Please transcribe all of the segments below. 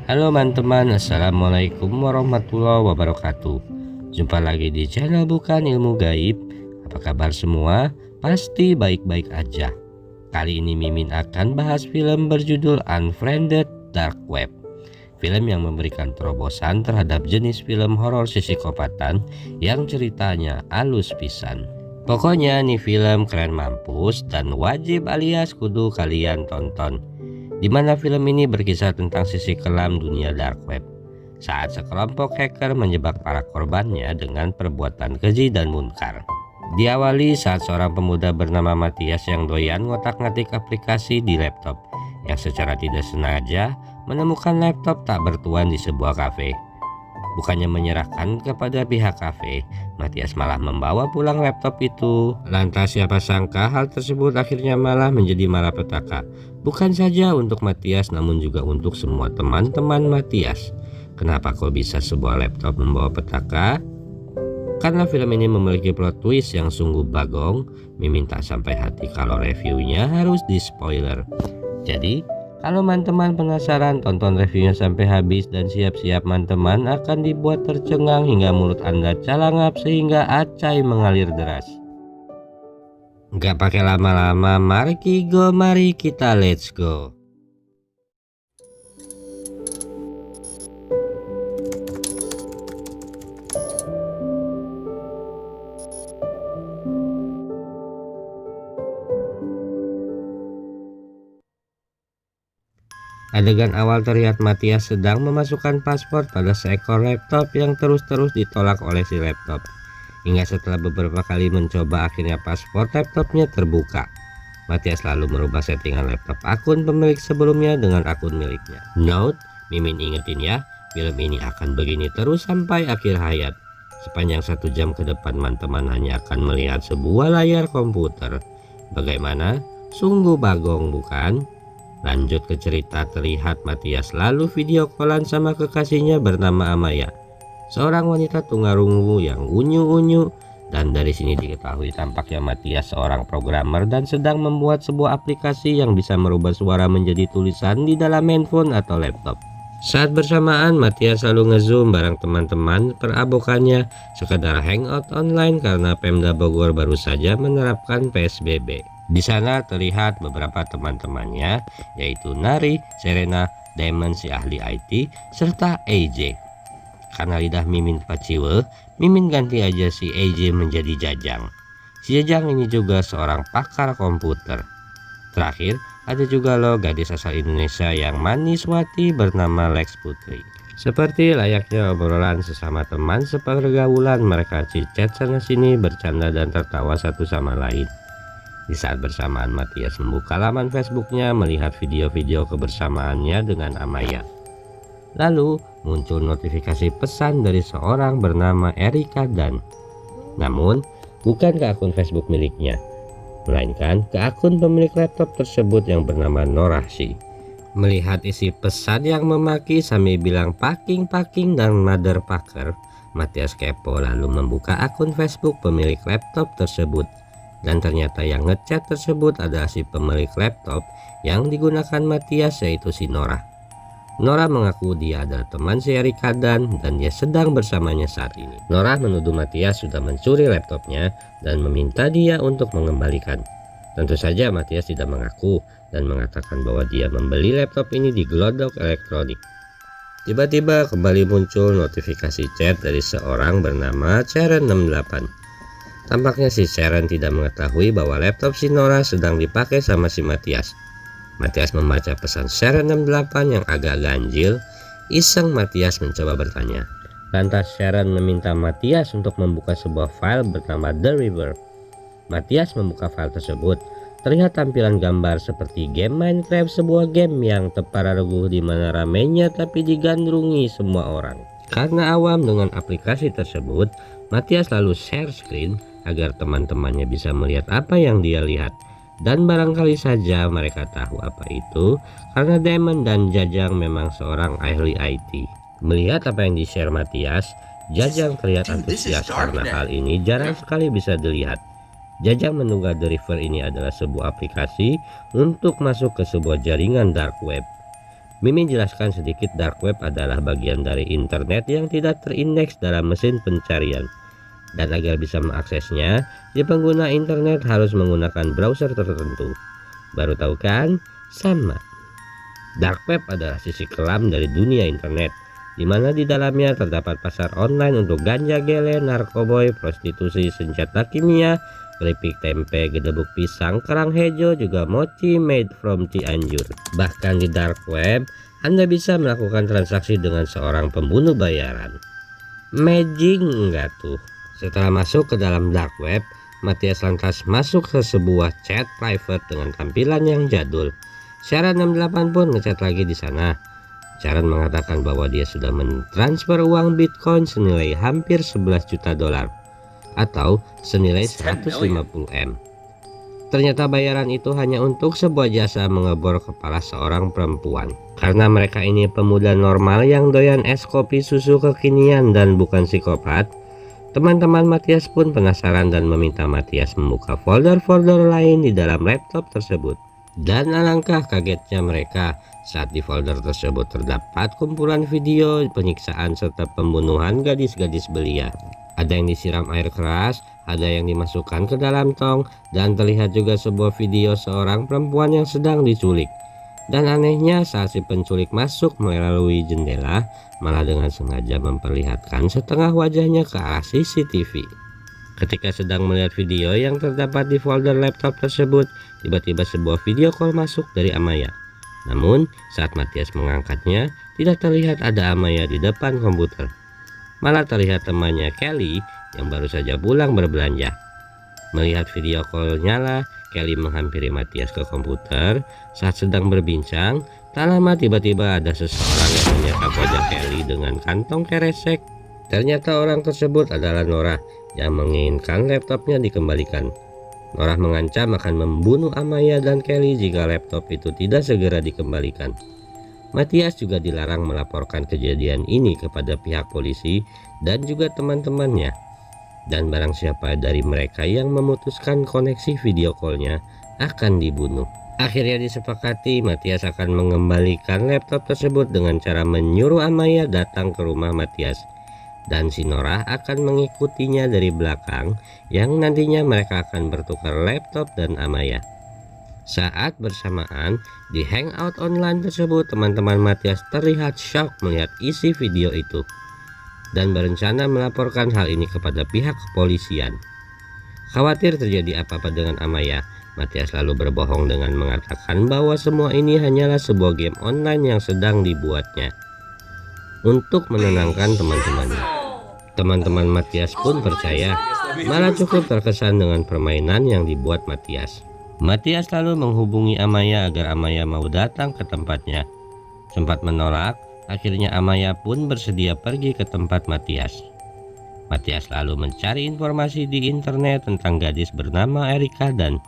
Halo teman-teman, assalamualaikum warahmatullahi wabarakatuh. Jumpa lagi di channel Bukan Ilmu Gaib. Apa kabar semua? Pasti baik-baik aja. Kali ini Mimin akan bahas film berjudul Unfriended Dark Web. Film yang memberikan terobosan terhadap jenis film horor psikopatan yang ceritanya halus pisan. Pokoknya nih film keren mampus dan wajib alias kudu kalian tonton. Di mana film ini berkisah tentang sisi kelam dunia dark web saat sekelompok hacker menjebak para korbannya dengan perbuatan keji dan munkar. Diawali saat seorang pemuda bernama Matias yang doyan ngotak-ngatik aplikasi di laptop yang secara tidak sengaja menemukan laptop tak bertuan di sebuah kafe. Bukannya menyerahkan kepada pihak kafe, Matias malah membawa pulang laptop itu. Lantas siapa sangka hal tersebut akhirnya malah menjadi malapetaka. Bukan saja untuk Matias namun juga untuk semua teman-teman Matias. Kenapa kok bisa sebuah laptop membawa petaka? Karena film ini memiliki plot twist yang sungguh bagong, Mimin tak sampai hati kalau reviewnya harus di spoiler. Jadi kalau teman-teman penasaran, tonton reviewnya sampai habis dan siap-siap teman-teman akan dibuat tercengang hingga mulut Anda calangap sehingga acai mengalir deras. Gak pakai lama-lama, mari kita let's go. Adegan awal terlihat Matias sedang memasukkan paspor pada seekor laptop yang terus-terus ditolak oleh si laptop. Hingga setelah beberapa kali mencoba akhirnya paspor laptopnya terbuka. Matias lalu merubah settingan laptop akun pemilik sebelumnya dengan akun miliknya. Note, Mimin ingetin ya, film ini akan begini terus sampai akhir hayat. Sepanjang 1 jam ke depan teman-teman hanya akan melihat sebuah layar komputer. Bagaimana? Sungguh bagong bukan? Lanjut ke cerita, terlihat Matias lalu video callan sama kekasihnya bernama Amaya, seorang wanita tunarungu yang unyu-unyu. Dan dari sini diketahui tampaknya Matias seorang programmer dan sedang membuat sebuah aplikasi yang bisa merubah suara menjadi tulisan di dalam handphone atau laptop. Saat bersamaan Matias selalu ngezoom bareng teman-teman perabokannya sekedar hangout online karena Pemda Bogor baru saja menerapkan PSBB. Di sana terlihat beberapa teman-temannya yaitu Nari, Serena, Diamond si ahli IT, serta AJ. Karena lidah Mimin paciwe, Mimin ganti aja si AJ menjadi Jajang. Si Jajang ini juga seorang pakar komputer. Terakhir ada juga loh gadis asal Indonesia yang manis wati bernama Lex Putri. Seperti layaknya obrolan sesama teman sepergaulan, mereka cicat sana sini, bercanda dan tertawa satu sama lain. Di saat bersamaan Matias membuka laman Facebooknya melihat video-video kebersamaannya dengan Amaya. Lalu muncul notifikasi pesan dari seorang bernama Erika Dan. Namun bukan ke akun Facebook miliknya, melainkan ke akun pemilik laptop tersebut yang bernama Norahsi. Melihat isi pesan yang memaki sambil bilang packing dan motherfucker, Matias kepo lalu membuka akun Facebook pemilik laptop tersebut. Dan ternyata yang ngechat tersebut adalah si pemilik laptop yang digunakan Matias, yaitu si Nora. Nora mengaku dia adalah teman si Erika dan dia sedang bersamanya saat ini. Nora menuduh Matias sudah mencuri laptopnya dan meminta dia untuk mengembalikan. Tentu saja Matias tidak mengaku dan mengatakan bahwa dia membeli laptop ini di Glodok Elektronik. Tiba-tiba kembali muncul notifikasi chat dari seorang bernama Sharon68. Tampaknya si Sharon tidak mengetahui bahwa laptop si Nora sedang dipakai sama si Matias. Matias membaca pesan Sharon68 yang agak ganjil. Iseng Matias mencoba bertanya. Lantas Sharon meminta Matias untuk membuka sebuah file bernama The River. Matias membuka file tersebut. Terlihat tampilan gambar seperti game Minecraft, sebuah game yang tepararaguh di mana ramainya tapi digandrungi semua orang. Karena awam dengan aplikasi tersebut, Matias lalu share screen agar teman-temannya bisa melihat apa yang dia lihat. Dan barangkali saja mereka tahu apa itu, karena Diamond dan Jajang memang seorang ahli IT. Melihat apa yang di-share Matias, Jajang terlihat antusias karena hal ini jarang sekali bisa dilihat. Jajang menduga The River ini adalah sebuah aplikasi untuk masuk ke sebuah jaringan dark web. Mimin jelaskan sedikit, dark web adalah bagian dari internet yang tidak terindeks dalam mesin pencarian. Dan agar bisa mengaksesnya, pengguna internet harus menggunakan browser tertentu. Baru tahu kan? Sama. Dark web adalah sisi kelam dari dunia internet, di mana di dalamnya terdapat pasar online untuk ganja gele, narkoboy, prostitusi, senjata kimia, keripik tempe, gedebuk pisang, kerang hijau, juga mochi made from Cianjur. Bahkan di dark web, Anda bisa melakukan transaksi dengan seorang pembunuh bayaran. Magic enggak tuh? Setelah masuk ke dalam dark web, Matias lantas masuk ke sebuah chat private dengan tampilan yang jadul. Sharon 68 pun ngechat lagi di sana. Sharon mengatakan bahwa dia sudah mentransfer uang Bitcoin senilai hampir 11 juta dolar atau senilai 150 M. Ternyata bayaran itu hanya untuk sebuah jasa mengebor kepala seorang perempuan. Karena mereka ini pemuda normal yang doyan es kopi susu kekinian dan bukan psikopat, teman-teman Matias pun penasaran dan meminta Matias membuka folder-folder lain di dalam laptop tersebut. Dan alangkah kagetnya mereka saat di folder tersebut terdapat kumpulan video penyiksaan serta pembunuhan gadis-gadis belia. Ada yang disiram air keras, ada yang dimasukkan ke dalam tong, dan terlihat juga sebuah video seorang perempuan yang sedang diculik. Dan anehnya saat si penculik masuk melalui jendela, malah dengan sengaja memperlihatkan setengah wajahnya ke arah CCTV. Ketika sedang melihat video yang terdapat di folder laptop tersebut, tiba-tiba sebuah video call masuk dari Amaya. Namun, saat Matias mengangkatnya, tidak terlihat ada Amaya di depan komputer. Malah terlihat temannya Kelly yang baru saja pulang berbelanja. Melihat video call nyala, Kelly menghampiri Matias ke komputer. Saat sedang berbincang, tak lama tiba-tiba ada seseorang yang menyerang wajah Kelly dengan kantong kresek. Ternyata orang tersebut adalah Nora yang menginginkan laptopnya dikembalikan. Nora mengancam akan membunuh Amaya dan Kelly jika laptop itu tidak segera dikembalikan. Matias juga dilarang melaporkan kejadian ini kepada pihak polisi dan juga teman-temannya. Dan barang siapa dari mereka yang memutuskan koneksi video callnya akan dibunuh. Akhirnya disepakati Matias akan mengembalikan laptop tersebut dengan cara menyuruh Amaya datang ke rumah Matias. Dan si Nora akan mengikutinya dari belakang, yang nantinya mereka akan bertukar laptop dan Amaya. Saat bersamaan di hangout online tersebut, teman-teman Matias terlihat shock melihat isi video itu dan berencana melaporkan hal ini kepada pihak kepolisian. Khawatir terjadi apa-apa dengan Amaya, Matias lalu berbohong dengan mengatakan bahwa semua ini hanyalah sebuah game online yang sedang dibuatnya untuk menenangkan teman-temannya. Teman-teman Matias pun percaya, malah cukup terkesan dengan permainan yang dibuat Matias. Matias lalu menghubungi Amaya agar Amaya mau datang ke tempatnya. Sempat menolak, akhirnya Amaya pun bersedia pergi ke tempat Matias. Matias lalu mencari informasi di internet tentang gadis bernama Erika Dan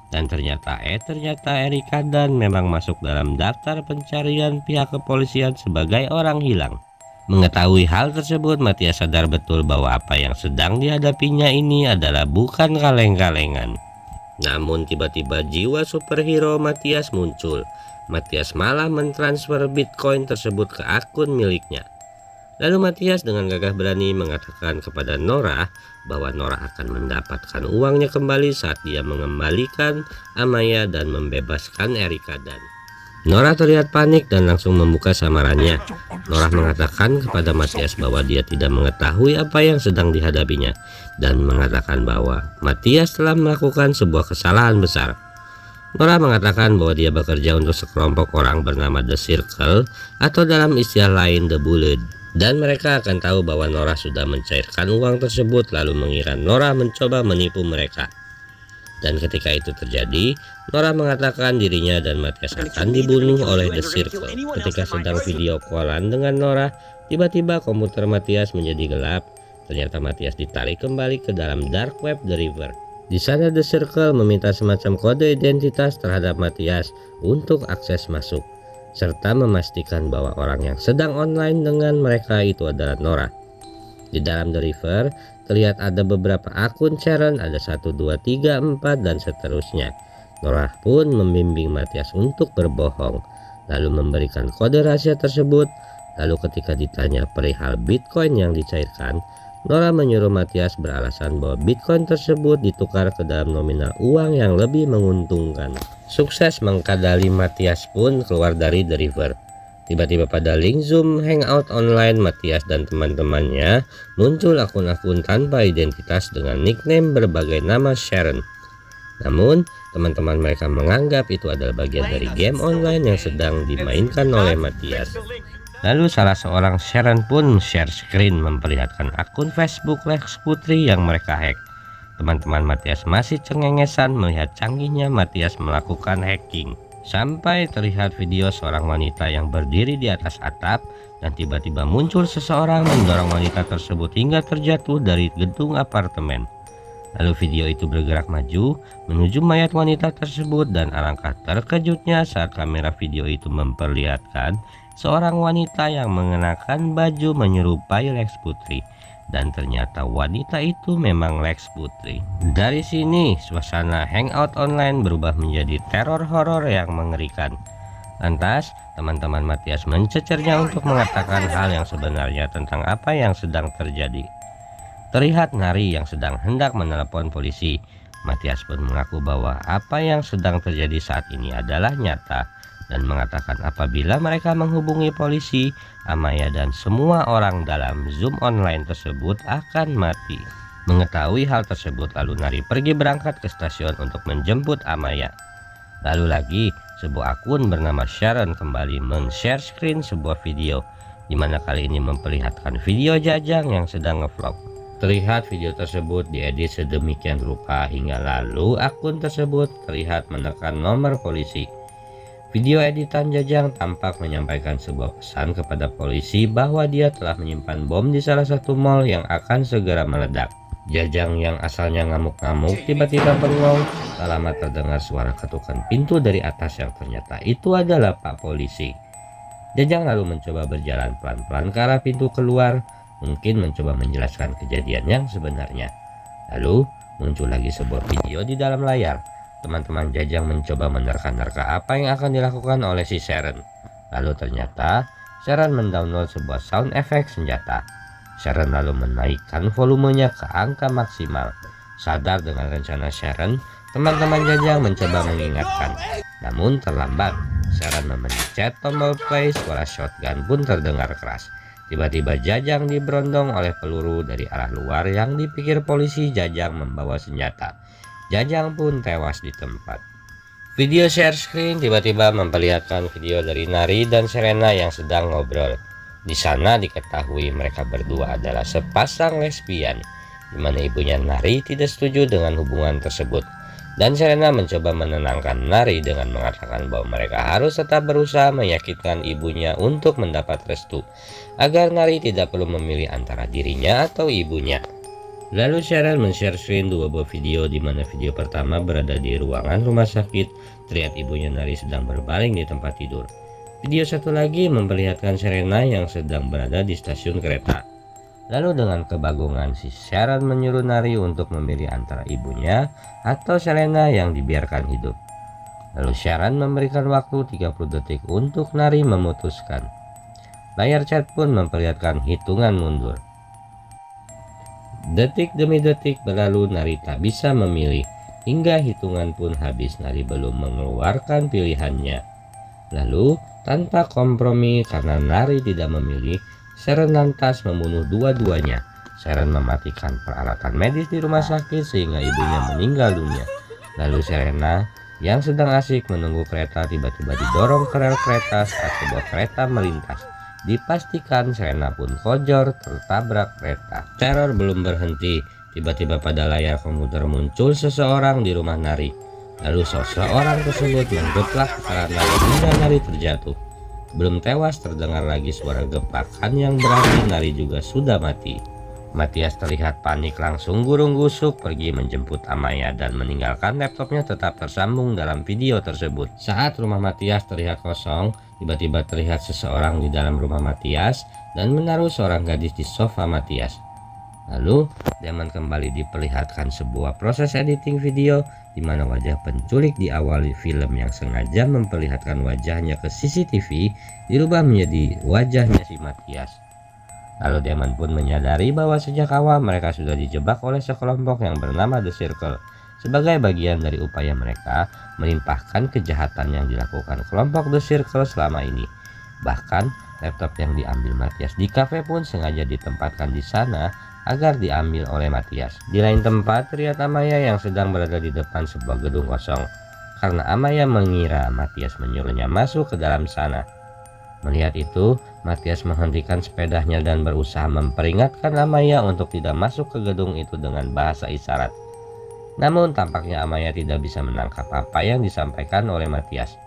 ternyata Erika Dan memang masuk dalam daftar pencarian pihak kepolisian sebagai orang hilang. Mengetahui hal tersebut, Matias sadar betul bahwa apa yang sedang dihadapinya ini adalah bukan kaleng-kalengan. Namun tiba-tiba jiwa superhero Matias muncul. Matias malah mentransfer Bitcoin tersebut ke akun miliknya. Lalu Matias dengan gagah berani mengatakan kepada Nora bahwa Nora akan mendapatkan uangnya kembali saat dia mengembalikan Amaya dan membebaskan Erika Dan. Nora terlihat panik dan langsung membuka samarannya. Nora mengatakan kepada Matias bahwa dia tidak mengetahui apa yang sedang dihadapinya dan mengatakan bahwa Matias telah melakukan sebuah kesalahan besar. Nora mengatakan bahwa dia bekerja untuk sekelompok orang bernama The Circle atau dalam istilah lain The Bullet, dan mereka akan tahu bahwa Nora sudah mencairkan uang tersebut lalu mengira Nora mencoba menipu mereka. Dan ketika itu terjadi, Nora mengatakan dirinya dan Matias akan dibunuh oleh The Circle. Ketika sedang video callan dengan Nora, tiba-tiba komputer Matias menjadi gelap. Ternyata Matias ditarik kembali ke dalam dark web The River. Di sana The Circle meminta semacam kode identitas terhadap Matias untuk akses masuk, serta memastikan bahwa orang yang sedang online dengan mereka itu adalah Nora. Di dalam The River terlihat ada beberapa akun Sharon, ada 1, 2, 3, 4 dan seterusnya. Nora pun membimbing Matias untuk berbohong. lalu memberikan kode rahasia tersebut. Lalu ketika ditanya perihal Bitcoin yang dicairkan, Nora menyuruh Matias beralasan bahwa Bitcoin tersebut ditukar ke dalam nominal uang yang lebih menguntungkan. Sukses mengkadali, Matias pun keluar dari The River. Tiba-tiba pada link Zoom Hangout online, Matias dan teman-temannya muncul akun-akun tanpa identitas dengan nickname berbagai nama Sharon. Namun, teman-teman mereka menganggap itu adalah bagian dari game online yang sedang dimainkan oleh Matias. Lalu salah seorang Sharon pun share screen memperlihatkan akun Facebook Lex Putri yang mereka hack. Teman-teman Matias masih cengengesan melihat canggihnya Matias melakukan hacking. Sampai terlihat video seorang wanita yang berdiri di atas atap dan tiba-tiba muncul seseorang mendorong wanita tersebut hingga terjatuh dari gedung apartemen. Lalu video itu bergerak maju menuju mayat wanita tersebut dan alangkah terkejutnya saat kamera video itu memperlihatkan seorang wanita yang mengenakan baju menyerupai Lex Putri. Dan ternyata wanita itu memang Lex Putri. Dari sini suasana Hangout online berubah menjadi teror horor yang mengerikan. Lantas teman-teman Matias mencecernya untuk mengatakan hal yang sebenarnya tentang apa yang sedang terjadi. Terlihat Nari yang sedang hendak menelepon polisi. Matias pun mengaku bahwa apa yang sedang terjadi saat ini adalah nyata dan mengatakan apabila mereka menghubungi polisi, Amaya dan semua orang dalam Zoom online tersebut akan mati. Mengetahui hal tersebut, lalu Nari pergi berangkat ke stasiun untuk menjemput Amaya. Lalu lagi, sebuah akun bernama Sharon kembali men-share screen sebuah video, di mana kali ini memperlihatkan video Jajang yang sedang ngevlog. Terlihat video tersebut diedit sedemikian rupa hingga lalu akun tersebut terlihat menekan nomor polisi. Video editan Jajang tampak menyampaikan sebuah pesan kepada polisi bahwa dia telah menyimpan bom di salah satu mall yang akan segera meledak. Jajang yang asalnya ngamuk-ngamuk tiba-tiba bengong. Tak lama terdengar suara ketukan pintu dari atas yang ternyata itu adalah Pak Polisi. Jajang lalu mencoba berjalan pelan-pelan ke arah pintu keluar, mungkin mencoba menjelaskan kejadian yang sebenarnya. Lalu muncul lagi sebuah video di dalam layar. Teman-teman Jajang mencoba menerka-nerka apa yang akan dilakukan oleh si Sharon. Lalu ternyata Sharon mendownload sebuah sound effect senjata. Sharon lalu menaikkan volumenya ke angka maksimal. Sadar dengan rencana Sharon, teman-teman Jajang mencoba mengingatkan. Namun terlambat. Sharon memencet tombol play, suara shotgun pun terdengar keras. Tiba-tiba Jajang diberondong oleh peluru dari arah luar yang dipikir polisi Jajang membawa senjata. Jajang pun tewas di tempat. Video share screen tiba-tiba memperlihatkan video dari Nari dan Serena yang sedang ngobrol. Di sana diketahui mereka berdua adalah sepasang lesbian, di mana ibunya Nari tidak setuju dengan hubungan tersebut. Dan Serena mencoba menenangkan Nari dengan mengatakan bahwa mereka harus tetap berusaha meyakinkan ibunya untuk mendapat restu, agar Nari tidak perlu memilih antara dirinya atau ibunya. Lalu Sharon men-share screen dua buah video, di mana video pertama berada di ruangan rumah sakit, terlihat ibunya Nari sedang berbaring di tempat tidur. Video satu lagi memperlihatkan Serena yang sedang berada di stasiun kereta. Lalu dengan kebagungan si Sharon menyuruh Nari untuk memilih antara ibunya atau Serena yang dibiarkan hidup. Lalu Sharon memberikan waktu 30 detik untuk Nari memutuskan. Layar chat pun memperlihatkan hitungan mundur. Detik demi detik berlalu, Nari tak bisa memilih. Hingga hitungan pun habis, Nari belum mengeluarkan pilihannya. Lalu, tanpa kompromi karena Nari tidak memilih, Sharon lantas membunuh dua-duanya. Sharon mematikan peralatan medis di rumah sakit sehingga ibunya meninggal dunia. Lalu Serena yang sedang asik menunggu kereta tiba-tiba didorong ke rel kereta saat sebuah kereta melintas. Dipastikan Serena pun kojor tertabrak kereta. Teror belum berhenti. Tiba-tiba pada layar komputer muncul seseorang di rumah Nari. Lalu seseorang tersebut menggeplak kepala Nari hingga Nari terjatuh. Belum tewas terdengar lagi suara geplakan yang berarti Nari juga sudah mati. Matias terlihat panik, langsung gurung-gusuk pergi menjemput Amaya dan meninggalkan laptopnya tetap tersambung dalam video tersebut. Saat rumah Matias terlihat kosong, tiba-tiba terlihat seseorang di dalam rumah Matias dan menaruh seorang gadis di sofa Matias. Lalu Damon kembali diperlihatkan sebuah proses editing video, di di mana wajah penculik di awal film yang sengaja memperlihatkan wajahnya ke CCTV dirubah menjadi wajahnya si Matias. Lalu Damon pun menyadari bahwa sejak awal mereka sudah dijebak oleh sekelompok yang bernama The Circle sebagai bagian dari upaya mereka melimpahkan kejahatan yang dilakukan kelompok The Circle selama ini. Bahkan laptop yang diambil Matias di kafe pun sengaja ditempatkan di sana agar diambil oleh Matias. Di lain tempat, terlihat Amaya yang sedang berada di depan sebuah gedung kosong karena Amaya mengira Matias menyuruhnya masuk ke dalam sana. Melihat itu, Matias menghentikan sepedanya dan berusaha memperingatkan Amaya untuk tidak masuk ke gedung itu dengan bahasa isyarat. Namun tampaknya Amaya tidak bisa menangkap apa yang disampaikan oleh Matias.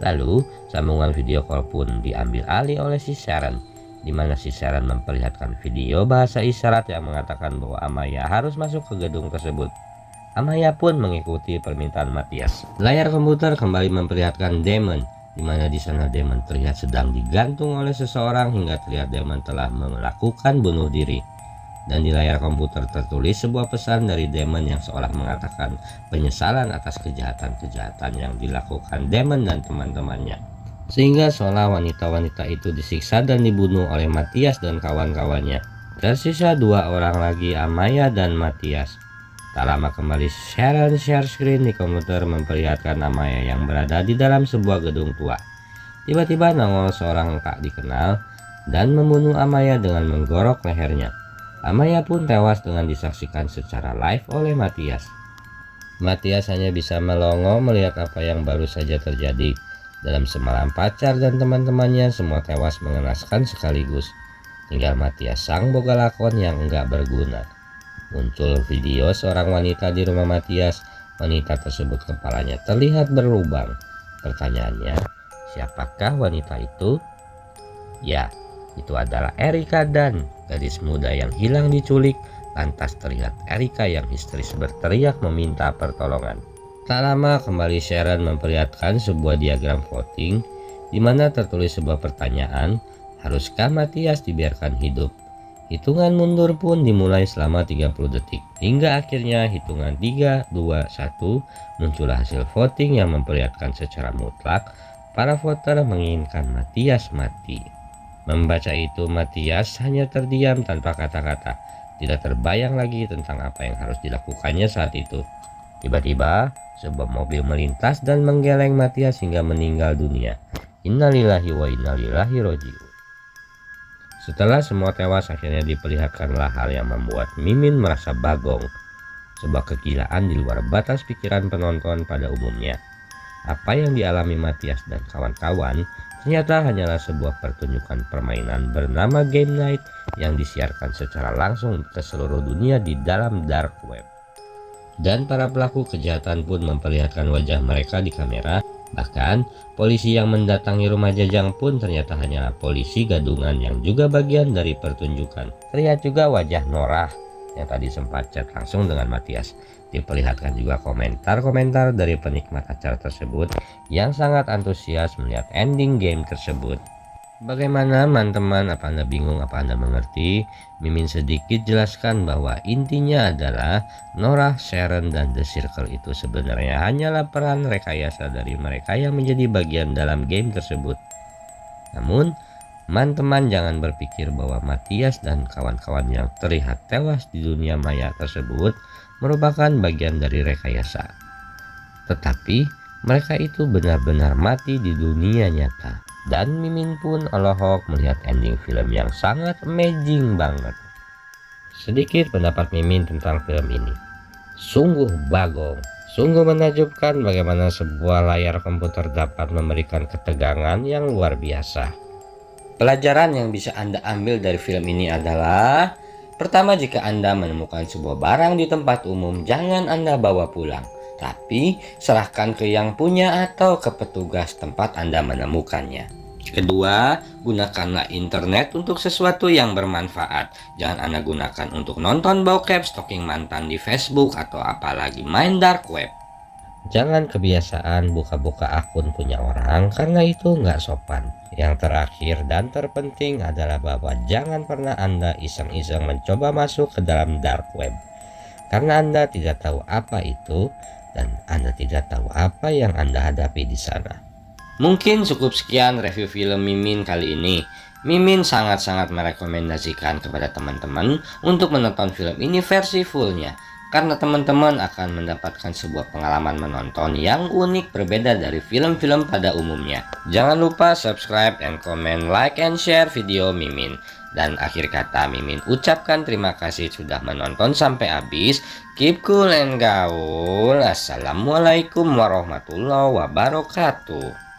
Lalu sambungan video call pun diambil alih oleh si Sharon, di mana si Sharon memperlihatkan video bahasa isyarat yang mengatakan bahwa Amaya harus masuk ke gedung tersebut. Amaya pun mengikuti permintaan Matias. Layar komputer kembali memperlihatkan Damon, di mana di sana Damon terlihat sedang digantung oleh seseorang hingga terlihat Damon telah melakukan bunuh diri. Dan di layar komputer tertulis sebuah pesan dari Damon yang seolah mengatakan penyesalan atas kejahatan-kejahatan yang dilakukan Damon dan teman-temannya. Sehingga seolah wanita-wanita itu disiksa dan dibunuh oleh Matias dan kawan-kawannya. Tersisa dua orang lagi, Amaya dan Matias. Tak lama kembali Sharon share screen di komputer memperlihatkan Amaya yang berada di dalam sebuah gedung tua. Tiba-tiba nongol seorang tak dikenal dan membunuh Amaya dengan menggorok lehernya. Amaya pun tewas dengan disaksikan secara live oleh Matias. Matias hanya bisa melongo melihat apa yang baru saja terjadi. Dalam semalam pacar dan teman-temannya semua tewas mengenaskan sekaligus. Tinggal Matias sang boga lakon yang enggak berguna. Muncul video seorang wanita di rumah Matias. Wanita tersebut kepalanya terlihat berlubang. Pertanyaannya, siapakah wanita itu? Ya, itu adalah Erika Dan, gadis muda yang hilang diculik. Lantas terlihat Erika yang histeris berteriak meminta pertolongan. Tak lama kembali Sharon memperlihatkan sebuah diagram voting di mana tertulis sebuah pertanyaan, haruskah Matias dibiarkan hidup? Hitungan mundur pun dimulai selama 30 detik hingga akhirnya hitungan 3, 2, 1 muncullah hasil voting yang memperlihatkan secara mutlak para voter menginginkan Matias mati. Membaca itu Matias hanya terdiam tanpa kata-kata, tidak terbayang lagi tentang apa yang harus dilakukannya saat itu. Tiba-tiba sebuah mobil melintas dan menggeleng Matias hingga meninggal dunia. Innalillahi wa innalillahi roji'un. Setelah semua tewas, akhirnya diperlihatkanlah hal yang membuat Mimin merasa bagong. Sebuah kegilaan di luar batas pikiran penonton pada umumnya. Apa yang dialami Matias dan kawan-kawan ternyata hanyalah sebuah pertunjukan permainan bernama Game Night yang disiarkan secara langsung ke seluruh dunia di dalam dark web. Dan para pelaku kejahatan pun memperlihatkan wajah mereka di kamera. Bahkan polisi yang mendatangi rumah Jajang pun ternyata hanyalah polisi gadungan yang juga bagian dari pertunjukan. Terlihat juga wajah Norah yang tadi sempat chat langsung dengan Matias. Diperlihatkan juga komentar-komentar dari penikmat acara tersebut yang sangat antusias melihat ending game tersebut. Bagaimana teman-teman? Apa Anda bingung? Apa Anda mengerti? Mimin sedikit jelaskan bahwa intinya adalah Norah, Sharon, dan The Circle itu sebenarnya hanyalah peran rekayasa dari mereka yang menjadi bagian dalam game tersebut. Namun, teman-teman jangan berpikir bahwa Matias dan kawan-kawan yang terlihat tewas di dunia maya tersebut merupakan bagian dari rekayasa. Tetapi, mereka itu benar-benar mati di dunia nyata. Dan Mimin pun Allahok melihat ending film yang sangat amazing banget. Sedikit pendapat Mimin tentang film ini. Sungguh bagong, sungguh menakjubkan bagaimana sebuah layar komputer dapat memberikan ketegangan yang luar biasa. Pelajaran yang bisa Anda ambil dari film ini adalah: pertama, jika Anda menemukan sebuah barang di tempat umum, jangan Anda bawa pulang, tapi serahkan ke yang punya atau ke petugas tempat Anda menemukannya. Kedua, gunakanlah internet untuk sesuatu yang bermanfaat. Jangan Anda gunakan untuk nonton bokep, stalking mantan di Facebook, atau apalagi main dark web. Jangan kebiasaan buka-buka akun punya orang karena itu nggak sopan. Yang terakhir dan terpenting adalah bahwa jangan pernah Anda iseng-iseng mencoba masuk ke dalam dark web. Karena Anda tidak tahu apa itu, dan Anda tidak tahu apa yang Anda hadapi di sana. Mungkin cukup sekian review film Mimin kali ini. Mimin sangat-sangat merekomendasikan kepada teman-teman untuk menonton film ini versi fullnya, karena teman-teman akan mendapatkan sebuah pengalaman menonton yang unik berbeda dari film-film pada umumnya. Jangan lupa subscribe and comment, like and share video Mimin. Dan akhir kata, Mimin ucapkan terima kasih sudah menonton sampai habis. Keep cool and gaul. Assalamualaikum warahmatullahi wabarakatuh.